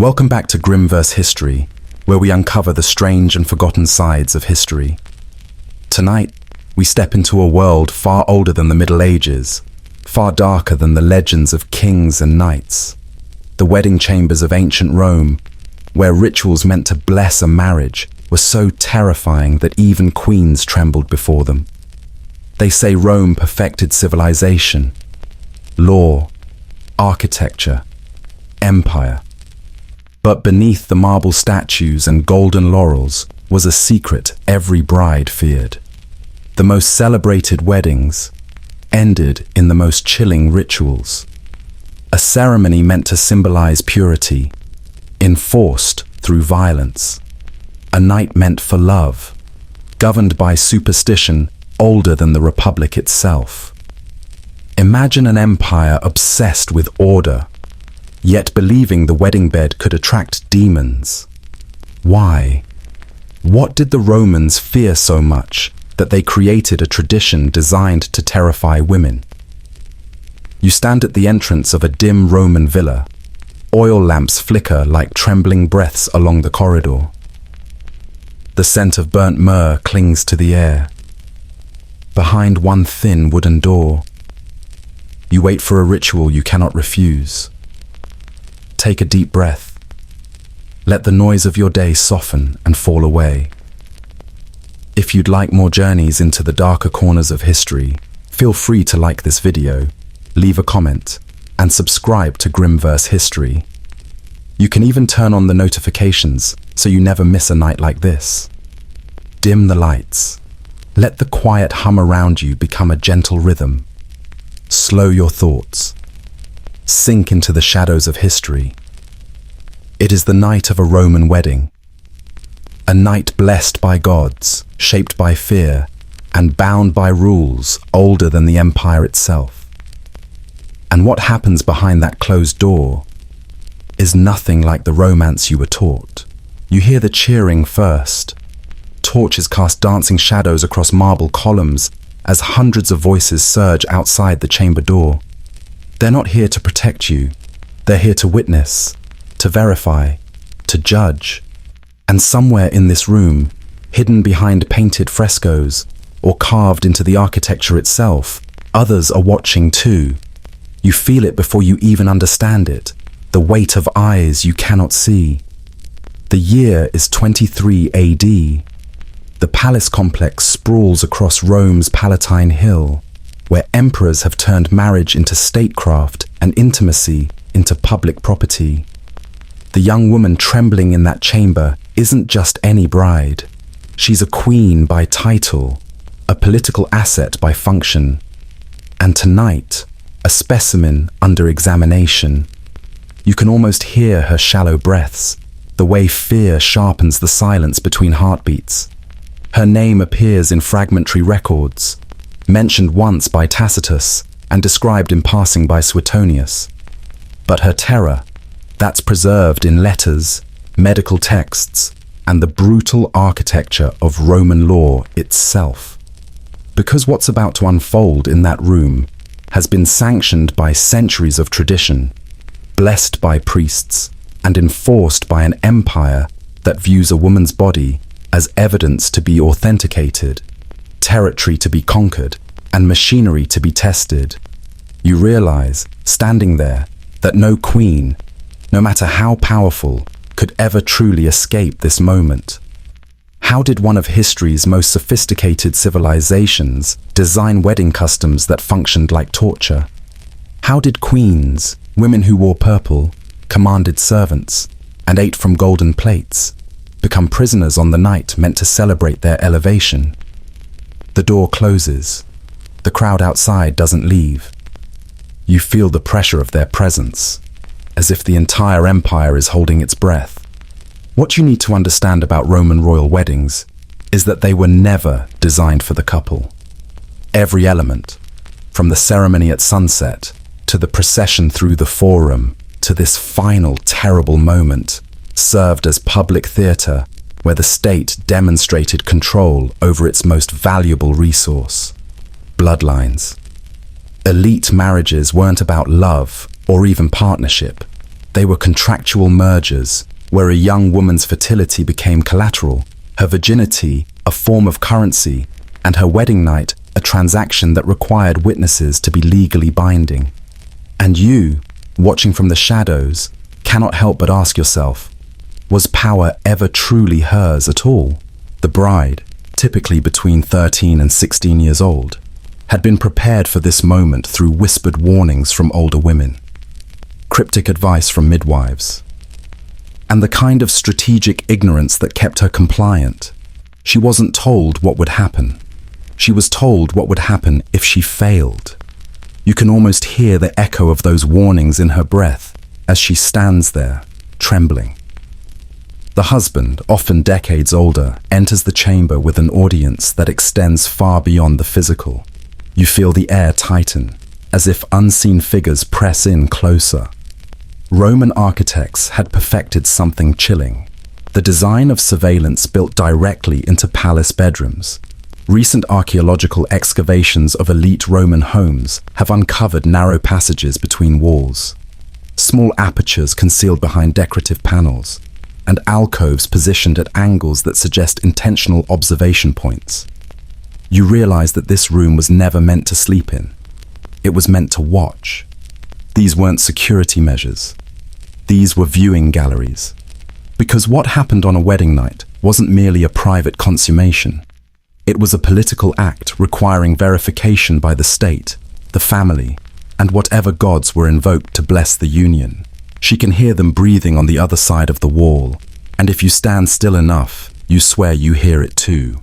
Welcome back to Grimverse History, where we uncover the strange and forgotten sides of history. Tonight, we step into a world far older than the Middle Ages, far darker than the legends of kings and knights. The wedding chambers of ancient Rome, where rituals meant to bless a marriage, were so terrifying that even queens trembled before them. They say Rome perfected civilization, law, architecture, empire. But beneath the marble statues and golden laurels was a secret every bride feared. The most celebrated weddings ended in the most chilling rituals. A ceremony meant to symbolize purity, enforced through violence. A night meant for love, governed by superstition older than the Republic itself. Imagine an empire obsessed with order, yet believing the wedding bed could attract demons. Why? What did the Romans fear so much that they created a tradition designed to terrify women? You stand at the entrance of a dim Roman villa. Oil lamps flicker like trembling breaths along the corridor. The scent of burnt myrrh clings to the air. Behind one thin wooden door, you wait for a ritual you cannot refuse. Take a deep breath. Let the noise of your day soften and fall away. If you'd like more journeys into the darker corners of history, feel free to like this video, leave a comment, and subscribe to Grimverse History. You can even turn on the notifications so you never miss a night like this. Dim the lights. Let the quiet hum around you become a gentle rhythm. Slow your thoughts. Sink into the shadows of history. It is the night of a Roman wedding. A night blessed by gods, shaped by fear, and bound by rules older than the empire itself. And what happens behind that closed door is nothing like the romance you were taught. You hear the cheering first. Torches cast dancing shadows across marble columns as hundreds of voices surge outside the chamber door. They're not here to protect you. They're here to witness, to verify, to judge. And somewhere in this room, hidden behind painted frescoes or carved into the architecture itself, others are watching too. You feel it before you even understand it, the weight of eyes you cannot see. The year is 23 AD. The palace complex sprawls across Rome's Palatine Hill, where emperors have turned marriage into statecraft and intimacy into public property. The young woman trembling in that chamber isn't just any bride. She's a queen by title, a political asset by function, and tonight, a specimen under examination. You can almost hear her shallow breaths, the way fear sharpens the silence between heartbeats. Her name appears in fragmentary records, mentioned once by Tacitus and described in passing by Suetonius. But her terror, that's preserved in letters, medical texts, and the brutal architecture of Roman law itself. Because what's about to unfold in that room has been sanctioned by centuries of tradition, blessed by priests, and enforced by an empire that views a woman's body as evidence to be authenticated, territory to be conquered, and machinery to be tested. You realize, standing there, that no queen, no matter how powerful, could ever truly escape this moment. How did one of history's most sophisticated civilizations design wedding customs that functioned like torture? How did queens, women who wore purple, commanded servants, and ate from golden plates, become prisoners on the night meant to celebrate their elevation? The door closes. The crowd outside doesn't leave. You feel the pressure of their presence, as if the entire empire is holding its breath. What you need to understand about Roman royal weddings is that they were never designed for the couple. Every element, from the ceremony at sunset, to the procession through the forum, to this final terrible moment, served as public theater where the state demonstrated control over its most valuable resource: bloodlines. Elite marriages weren't about love or even partnership. They were contractual mergers, where a young woman's fertility became collateral, her virginity a form of currency, and her wedding night a transaction that required witnesses to be legally binding. And you, watching from the shadows, cannot help but ask yourself, was power ever truly hers at all? The bride, typically between 13 and 16 years old, had been prepared for this moment through whispered warnings from older women, cryptic advice from midwives, and the kind of strategic ignorance that kept her compliant. She wasn't told what would happen. She was told what would happen if she failed. You can almost hear the echo of those warnings in her breath as she stands there, trembling. The husband, often decades older, enters the chamber with an audience that extends far beyond the physical. You feel the air tighten, as if unseen figures press in closer. Roman architects had perfected something chilling: the design of surveillance built directly into palace bedrooms. Recent archaeological excavations of elite Roman homes have uncovered narrow passages between walls, small apertures concealed behind decorative panels, and alcoves positioned at angles that suggest intentional observation points. You realize that this room was never meant to sleep in. It was meant to watch. These weren't security measures. These were viewing galleries. Because what happened on a wedding night wasn't merely a private consummation. It was a political act requiring verification by the state, the family, and whatever gods were invoked to bless the union. She can hear them breathing on the other side of the wall, and if you stand still enough, you swear you hear it too.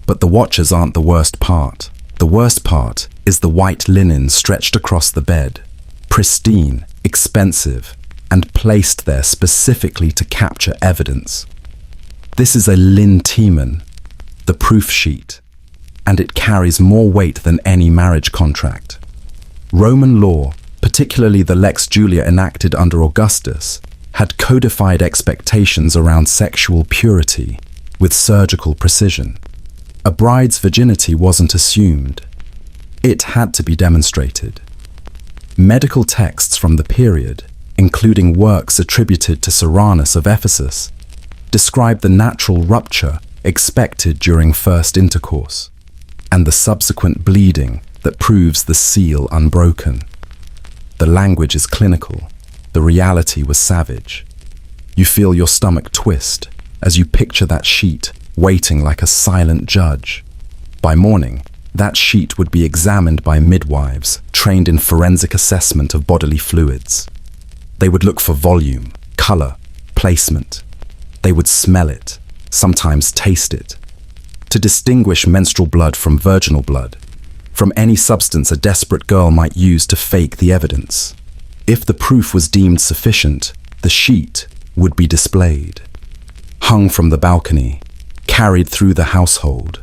But the watchers aren't the worst part. The worst part is the white linen stretched across the bed, pristine, expensive, and placed there specifically to capture evidence. This is a linteman, the proof sheet, and it carries more weight than any marriage contract. Roman law, particularly the Lex Julia enacted under Augustus, had codified expectations around sexual purity with surgical precision. A bride's virginity wasn't assumed. It had to be demonstrated. Medical texts from the period, including works attributed to Cyrannus of Ephesus, describe the natural rupture expected during first intercourse, and the subsequent bleeding that proves the seal unbroken. The language is clinical. The reality was savage. You feel your stomach twist as you picture that sheet waiting like a silent judge. By morning, that sheet would be examined by midwives trained in forensic assessment of bodily fluids. They would look for volume, color, placement. They would smell it, sometimes taste it, to distinguish menstrual blood from virginal blood, from any substance a desperate girl might use to fake the evidence. If the proof was deemed sufficient, the sheet would be displayed, hung from the balcony, carried through the household,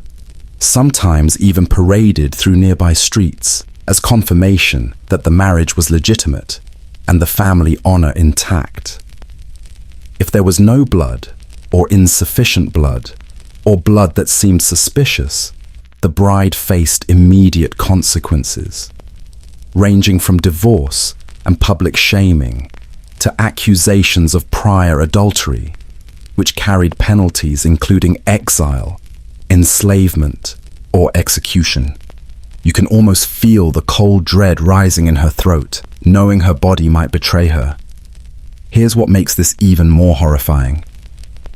sometimes even paraded through nearby streets as confirmation that the marriage was legitimate and the family honor intact. If there was no blood, or insufficient blood, or blood that seemed suspicious, the bride faced immediate consequences, ranging from divorce and public shaming to accusations of prior adultery, which carried penalties including exile, enslavement, or execution. You can almost feel the cold dread rising in her throat, knowing her body might betray her. Here's what makes this even more horrifying.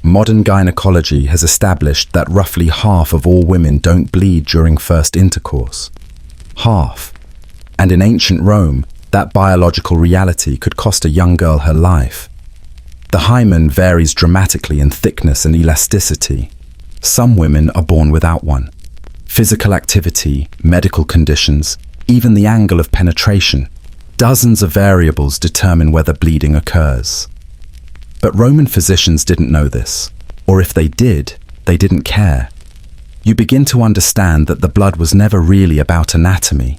Modern gynecology has established that roughly half of all women don't bleed during first intercourse. Half. And in ancient Rome, that biological reality could cost a young girl her life. The hymen varies dramatically in thickness and elasticity. Some women are born without one. Physical activity, medical conditions, even the angle of penetration. Dozens of variables determine whether bleeding occurs. But Roman physicians didn't know this, or if they did, they didn't care. You begin to understand that the blood was never really about anatomy.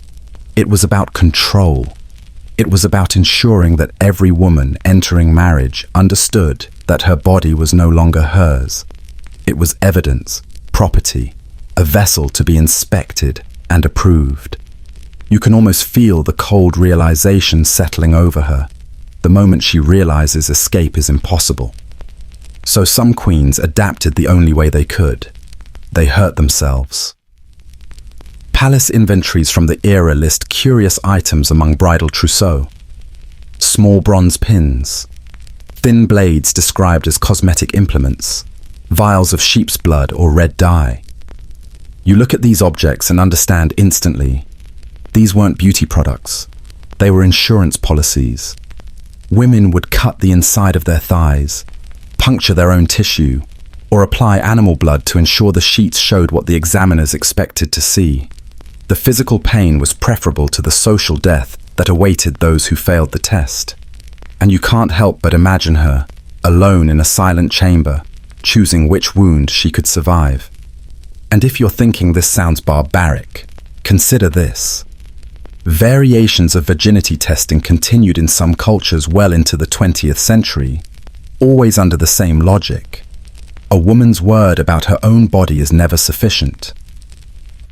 It was about control. It was about ensuring that every woman entering marriage understood that her body was no longer hers. It was evidence, property, a vessel to be inspected and approved. You can almost feel the cold realization settling over her. the moment she realizes escape is impossible. So some queens adapted the only way they could. They hurt themselves. Palace inventories from the era list curious items among bridal trousseaux. Small bronze pins, thin blades described as cosmetic implements, vials of sheep's blood or red dye. You look at these objects and understand instantly, these weren't beauty products. They were insurance policies. Women would cut the inside of their thighs, puncture their own tissue, or apply animal blood to ensure the sheets showed what the examiners expected to see. The physical pain was preferable to the social death that awaited those who failed the test. And you can't help but imagine her, alone in a silent chamber, choosing which wound she could survive. And if you're thinking this sounds barbaric, consider this. Variations of virginity testing continued in some cultures well into the 20th century, always under the same logic. A woman's word about her own body is never sufficient.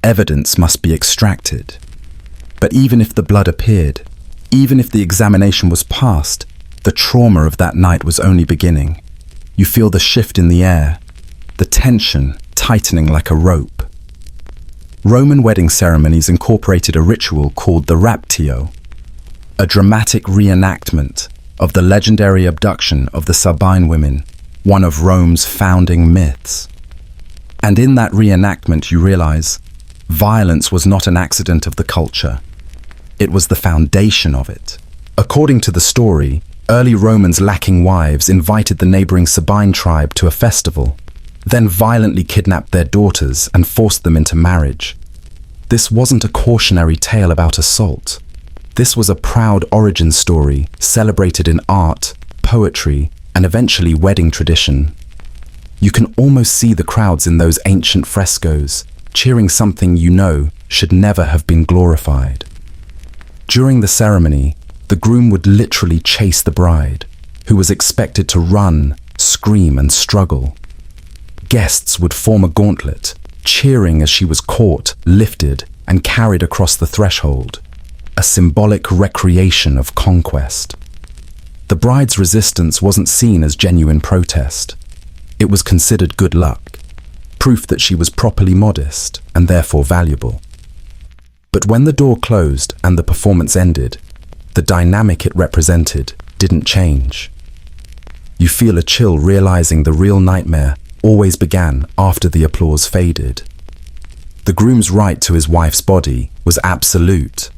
Evidence must be extracted. But even if the blood appeared, even if the examination was passed, the trauma of that night was only beginning. You feel the shift in the air, the tension tightening like a rope. Roman wedding ceremonies incorporated a ritual called the raptio, a dramatic reenactment of the legendary abduction of the Sabine women, one of Rome's founding myths. And in that reenactment you realize, violence was not an accident of the culture. It was the foundation of it. According to the story, early Romans lacking wives invited the neighboring Sabine tribe to a festival, then violently kidnapped their daughters and forced them into marriage. This wasn't a cautionary tale about assault. This was a proud origin story celebrated in art, poetry, and eventually wedding tradition. You can almost see the crowds in those ancient frescoes, cheering something you know should never have been glorified. During the ceremony, the groom would literally chase the bride, who was expected to run, scream, and struggle. Guests would form a gauntlet, cheering as she was caught, lifted, and carried across the threshold, a symbolic recreation of conquest. The bride's resistance wasn't seen as genuine protest. It was considered good luck, proof that she was properly modest and therefore valuable. But when the door closed and the performance ended, the dynamic it represented didn't change. You feel a chill realizing the real nightmare always began after the applause faded. The groom's right to his wife's body was absolute.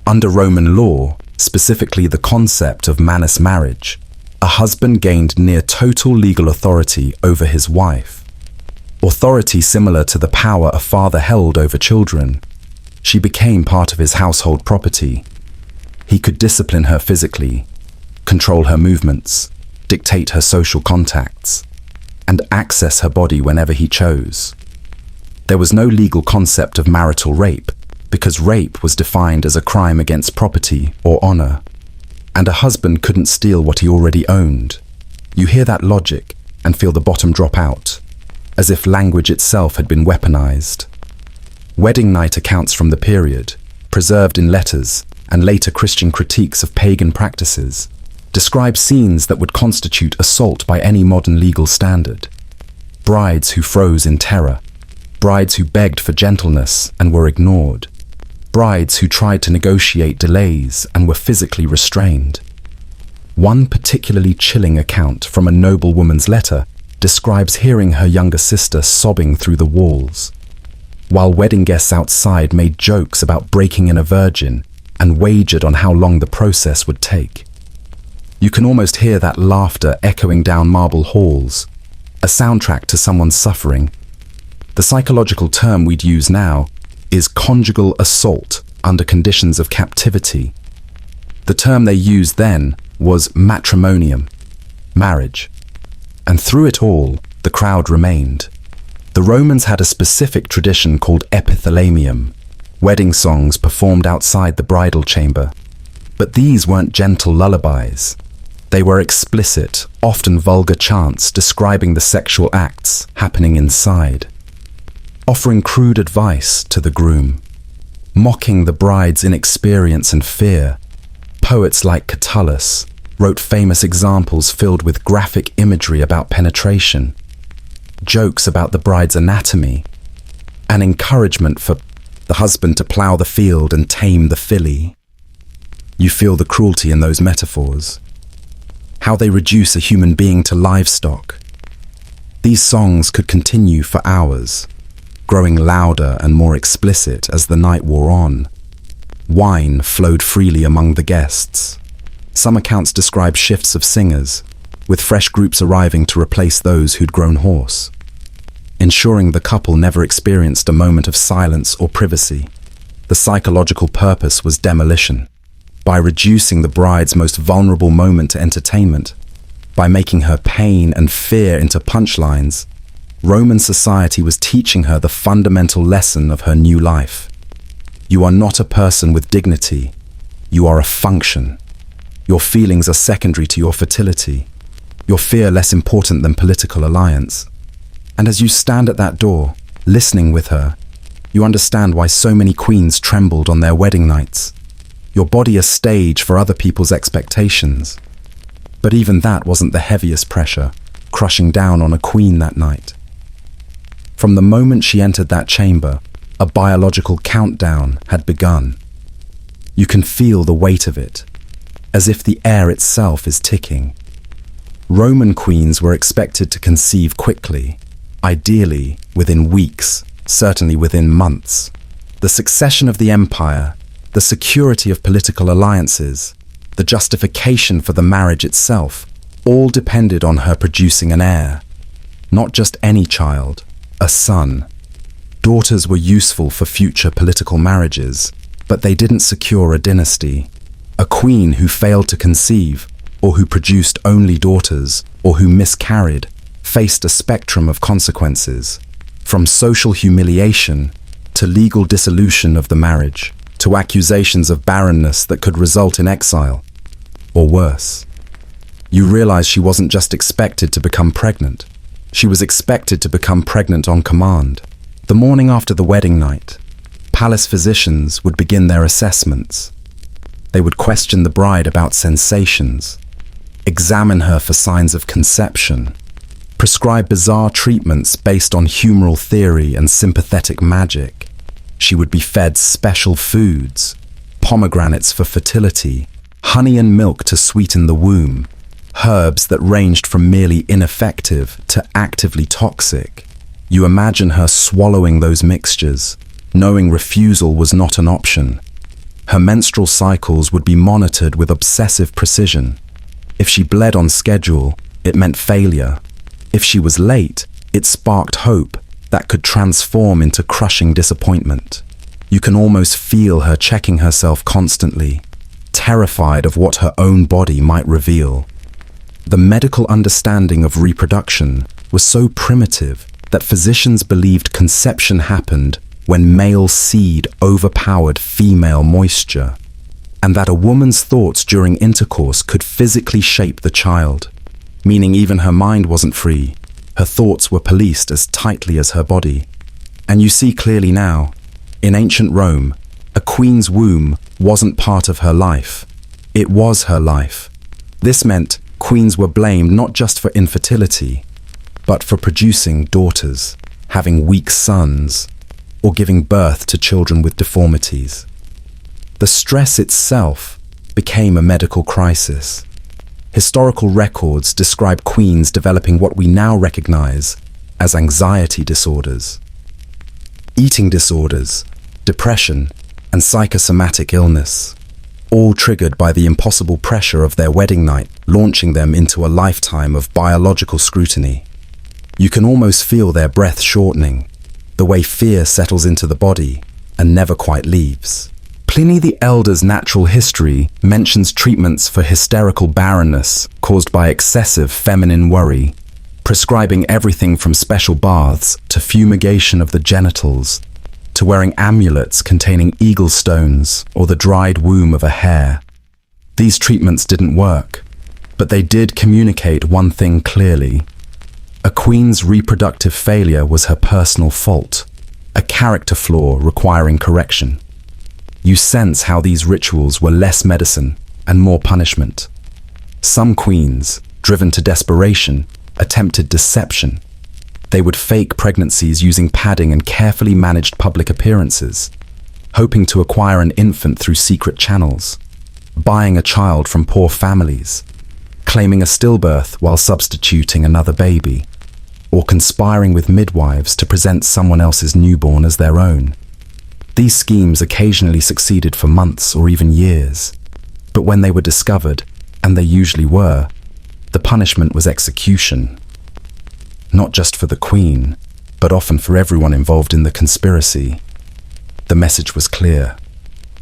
Under Roman law, specifically the concept of manus marriage, a husband gained near total legal authority over his wife. Authority similar to the power a father held over children. She became part of his household property. He could discipline her physically, control her movements, dictate her social contacts, and access her body whenever he chose. There was no legal concept of marital rape, because rape was defined as a crime against property or honor, and a husband couldn't steal what he already owned. You hear that logic and feel the bottom drop out, as if language itself had been weaponized. Wedding night accounts from the period, preserved in letters and later Christian critiques of pagan practices, describe scenes that would constitute assault by any modern legal standard. Brides who froze in terror, brides who begged for gentleness and were ignored, brides who tried to negotiate delays and were physically restrained. One particularly chilling account from a noblewoman's letter describes hearing her younger sister sobbing through the walls, while wedding guests outside made jokes about breaking in a virgin and wagered on how long the process would take. You can almost hear that laughter echoing down marble halls, a soundtrack to someone's suffering. The psychological term we'd use now is conjugal assault under conditions of captivity. The term they used then was matrimonium, marriage. And through it all, the crowd remained. The Romans had a specific tradition called epithalamium, wedding songs performed outside the bridal chamber. But these weren't gentle lullabies. They were explicit, often vulgar chants describing the sexual acts happening inside, offering crude advice to the groom, mocking the bride's inexperience and fear. Poets like Catullus, wrote famous examples filled with graphic imagery about penetration, jokes about the bride's anatomy, and encouragement for the husband to plough the field and tame the filly. You feel the cruelty in those metaphors, how they reduce a human being to livestock. These songs could continue for hours, growing louder and more explicit as the night wore on. Wine flowed freely among the guests. Some accounts describe shifts of singers, with fresh groups arriving to replace those who'd grown hoarse, ensuring the couple never experienced a moment of silence or privacy. The psychological purpose was demolition. By reducing the bride's most vulnerable moment to entertainment, by making her pain and fear into punchlines, Roman society was teaching her the fundamental lesson of her new life. You are not a person with dignity. You are a function. Your feelings are secondary to your fertility, your fear less important than political alliance. And as you stand at that door, listening with her, you understand why so many queens trembled on their wedding nights. Your body a stage for other people's expectations. But even that wasn't the heaviest pressure, crushing down on a queen that night. From the moment she entered that chamber, a biological countdown had begun. You can feel the weight of it, as if the air itself is ticking. Roman queens were expected to conceive quickly, ideally within weeks, certainly within months. The succession of the empire, the security of political alliances, the justification for the marriage itself, all depended on her producing an heir. Not just any child, a son. Daughters were useful for future political marriages, but they didn't secure a dynasty. A queen who failed to conceive, or who produced only daughters, or who miscarried, faced a spectrum of consequences, from social humiliation to legal dissolution of the marriage, to accusations of barrenness that could result in exile, or worse. You realize she wasn't just expected to become pregnant. She was expected to become pregnant on command. The morning after the wedding night, palace physicians would begin their assessments. They would question the bride about sensations, examine her for signs of conception, prescribe bizarre treatments based on humoral theory and sympathetic magic. She would be fed special foods, pomegranates for fertility, honey and milk to sweeten the womb, herbs that ranged from merely ineffective to actively toxic. You imagine her swallowing those mixtures, knowing refusal was not an option. Her menstrual cycles would be monitored with obsessive precision. If she bled on schedule, it meant failure. If she was late, it sparked hope that could transform into crushing disappointment. You can almost feel her checking herself constantly, terrified of what her own body might reveal. The medical understanding of reproduction was so primitive that physicians believed conception happened when male seed overpowered female moisture, and that a woman's thoughts during intercourse could physically shape the child, meaning even her mind wasn't free. Her thoughts were policed as tightly as her body. And you see clearly now, in ancient Rome, a queen's womb wasn't part of her life. It was her life. This meant queens were blamed not just for infertility, but for producing daughters, having weak sons, or giving birth to children with deformities. The stress itself became a medical crisis. Historical records describe queens developing what we now recognize as anxiety disorders, eating disorders, depression, and psychosomatic illness, all triggered by the impossible pressure of their wedding night, launching them into a lifetime of biological scrutiny. You can almost feel their breath shortening, the way fear settles into the body and never quite leaves. Pliny the Elder's Natural History mentions treatments for hysterical barrenness caused by excessive feminine worry, prescribing everything from special baths to fumigation of the genitals, to wearing amulets containing eagle stones or the dried womb of a hare. These treatments didn't work, but they did communicate one thing clearly. A queen's reproductive failure was her personal fault, a character flaw requiring correction. You sense how these rituals were less medicine and more punishment. Some queens, driven to desperation, attempted deception. They would fake pregnancies using padding and carefully managed public appearances, hoping to acquire an infant through secret channels, buying a child from poor families, claiming a stillbirth while substituting another baby, or conspiring with midwives to present someone else's newborn as their own. These schemes occasionally succeeded for months or even years, but when they were discovered, and they usually were, the punishment was execution. Not just for the queen, but often for everyone involved in the conspiracy. The message was clear.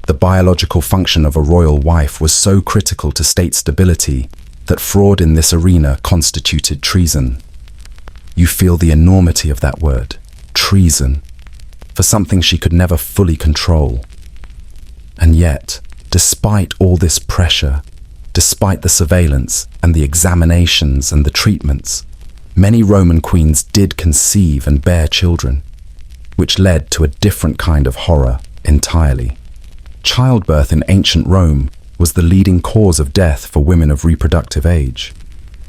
The biological function of a royal wife was so critical to state stability that fraud in this arena constituted treason. You feel the enormity of that word, treason, for something she could never fully control. And yet, despite all this pressure, despite the surveillance and the examinations and the treatments, many Roman queens did conceive and bear children, which led to a different kind of horror entirely. Childbirth in ancient Rome was the leading cause of death for women of reproductive age.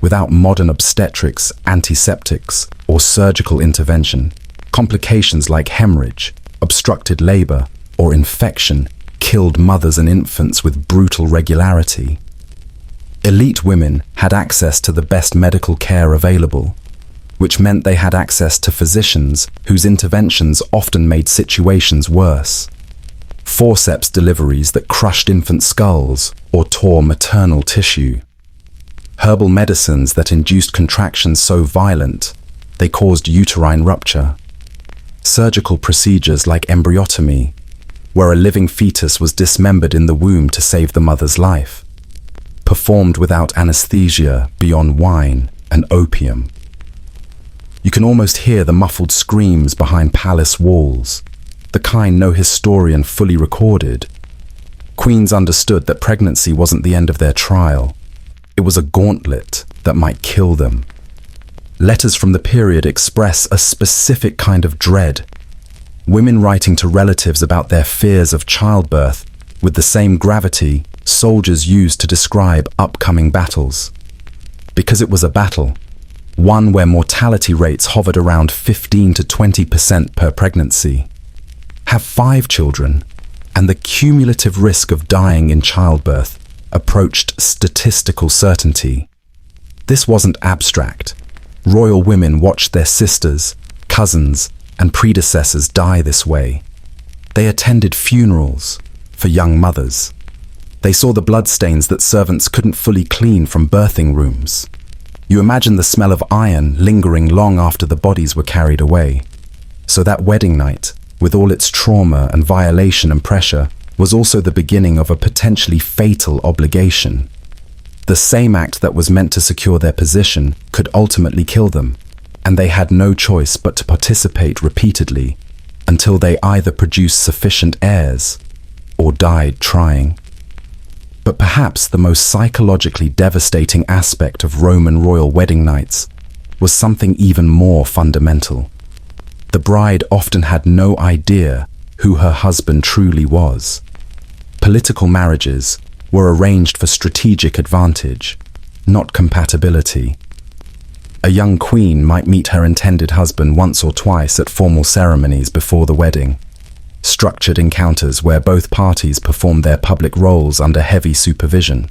Without modern obstetrics, antiseptics, or surgical intervention, complications like hemorrhage, obstructed labor, or infection killed mothers and infants with brutal regularity. Elite women had access to the best medical care available, which meant they had access to physicians whose interventions often made situations worse. Forceps deliveries that crushed infant skulls or tore maternal tissue. Herbal medicines that induced contractions so violent they caused uterine rupture. Surgical procedures like embryotomy, where a living fetus was dismembered in the womb to save the mother's life, performed without anesthesia beyond wine and opium. You can almost hear the muffled screams behind palace walls, the kind no historian fully recorded. Queens understood that pregnancy wasn't the end of their trial. It was a gauntlet that might kill them. Letters from the period express a specific kind of dread. Women writing to relatives about their fears of childbirth with the same gravity soldiers used to describe upcoming battles. Because it was a battle, one where mortality rates hovered around 15 to 20% per pregnancy. Have 5 children, and the cumulative risk of dying in childbirth approached statistical certainty. This wasn't abstract. Royal women watched their sisters, cousins, and predecessors die this way. They attended funerals for young mothers. They saw the bloodstains that servants couldn't fully clean from birthing rooms. You imagine the smell of iron lingering long after the bodies were carried away. So that wedding night, with all its trauma and violation and pressure, was also the beginning of a potentially fatal obligation. The same act that was meant to secure their position could ultimately kill them, and they had no choice but to participate repeatedly until they either produced sufficient heirs or died trying. But perhaps the most psychologically devastating aspect of Roman royal wedding nights was something even more fundamental. The bride often had no idea who her husband truly was. Political marriages were arranged for strategic advantage, not compatibility. A young queen might meet her intended husband once or twice at formal ceremonies before the wedding, structured encounters where both parties performed their public roles under heavy supervision.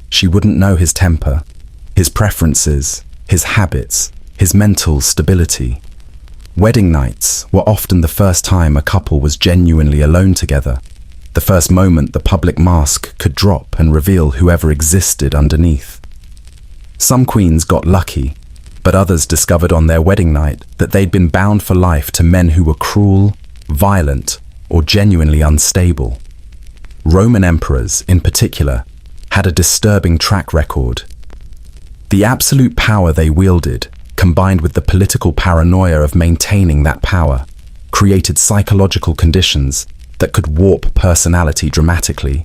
She wouldn't know his temper, his preferences, his habits, his mental stability. Wedding nights were often the first time a couple was genuinely alone together, the first moment the public mask could drop and reveal whoever existed underneath. Some queens got lucky, but others discovered on their wedding night that they'd been bound for life to men who were cruel, violent, or genuinely unstable. Roman emperors, in particular, had a disturbing track record. The absolute power they wielded, combined with the political paranoia of maintaining that power, created psychological conditions that could warp personality dramatically.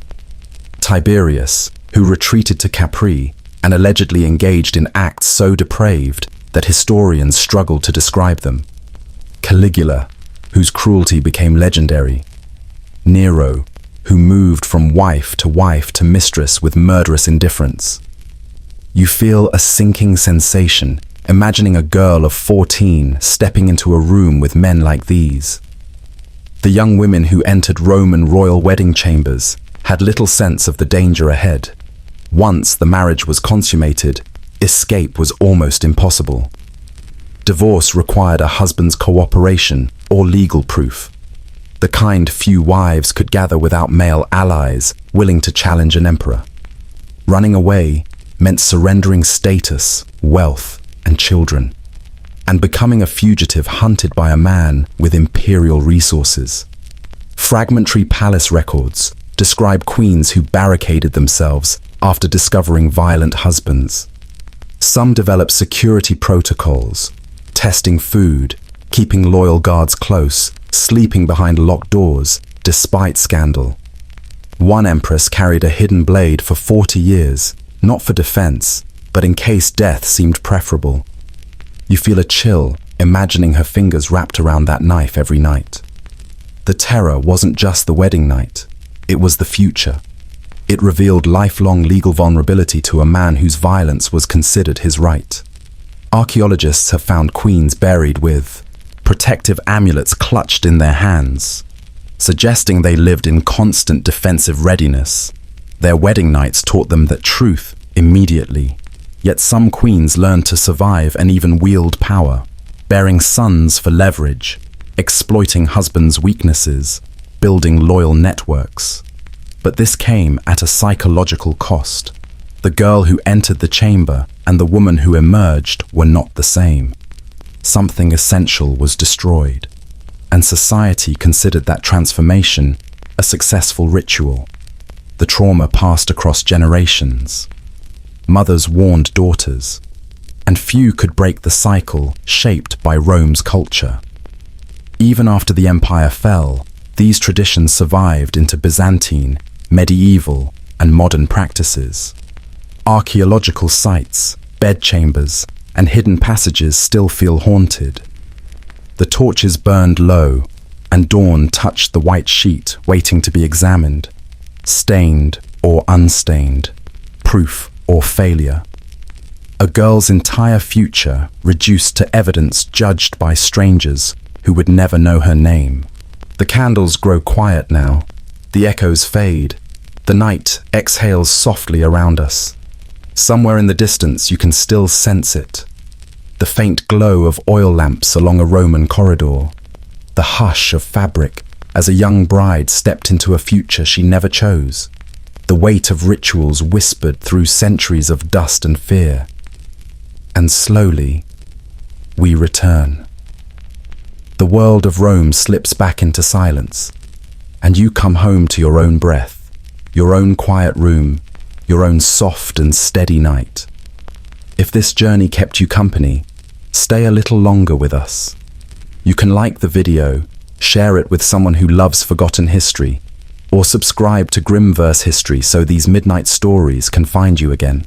Tiberius, who retreated to Capri and allegedly engaged in acts so depraved that historians struggle to describe them. Caligula, whose cruelty became legendary. Nero, who moved from wife to mistress with murderous indifference. You feel a sinking sensation, imagining a girl of 14 stepping into a room with men like these. The young women who entered Roman royal wedding chambers had little sense of the danger ahead. Once the marriage was consummated, escape was almost impossible. Divorce required a husband's cooperation or legal proof, the kind few wives could gather without male allies willing to challenge an emperor. Running away meant surrendering status, wealth, and children, and becoming a fugitive hunted by a man with imperial resources. Fragmentary palace records describe queens who barricaded themselves after discovering violent husbands. Some developed security protocols, testing food, keeping loyal guards close, sleeping behind locked doors, despite scandal. One empress carried a hidden blade for 40 years, not for defense, but in case death seemed preferable. You feel a chill imagining her fingers wrapped around that knife every night. The terror wasn't just the wedding night, it was the future. It revealed lifelong legal vulnerability to a man whose violence was considered his right. Archaeologists have found queens buried with protective amulets clutched in their hands, suggesting they lived in constant defensive readiness. Their wedding nights taught them that truth immediately. Yet some queens learned to survive and even wield power, bearing sons for leverage, exploiting husbands' weaknesses, building loyal networks. But this came at a psychological cost. The girl who entered the chamber and the woman who emerged were not the same. Something essential was destroyed, and society considered that transformation a successful ritual. The trauma passed across generations. Mothers warned daughters, and few could break the cycle shaped by Rome's culture. Even after the empire fell, these traditions survived into Byzantine, medieval, and modern practices. Archaeological sites, bedchambers, and hidden passages still feel haunted. The torches burned low, and dawn touched the white sheet waiting to be examined, stained or unstained, proof or failure. A girl's entire future reduced to evidence judged by strangers who would never know her name. The candles grow quiet now, the echoes fade, the night exhales softly around us. Somewhere in the distance you can still sense it. The faint glow of oil lamps along a Roman corridor. The hush of fabric as a young bride stepped into a future she never chose. The weight of rituals whispered through centuries of dust and fear. And slowly, we return. The world of Rome slips back into silence, and you come home to your own breath, your own quiet room, your own soft and steady night. If this journey kept you company, stay a little longer with us. You can like the video, share it with someone who loves forgotten history, or subscribe to Grimverse History so these midnight stories can find you again.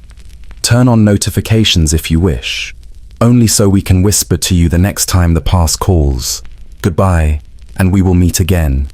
Turn on notifications if you wish, only so we can whisper to you the next time the past calls. Goodbye, and we will meet again.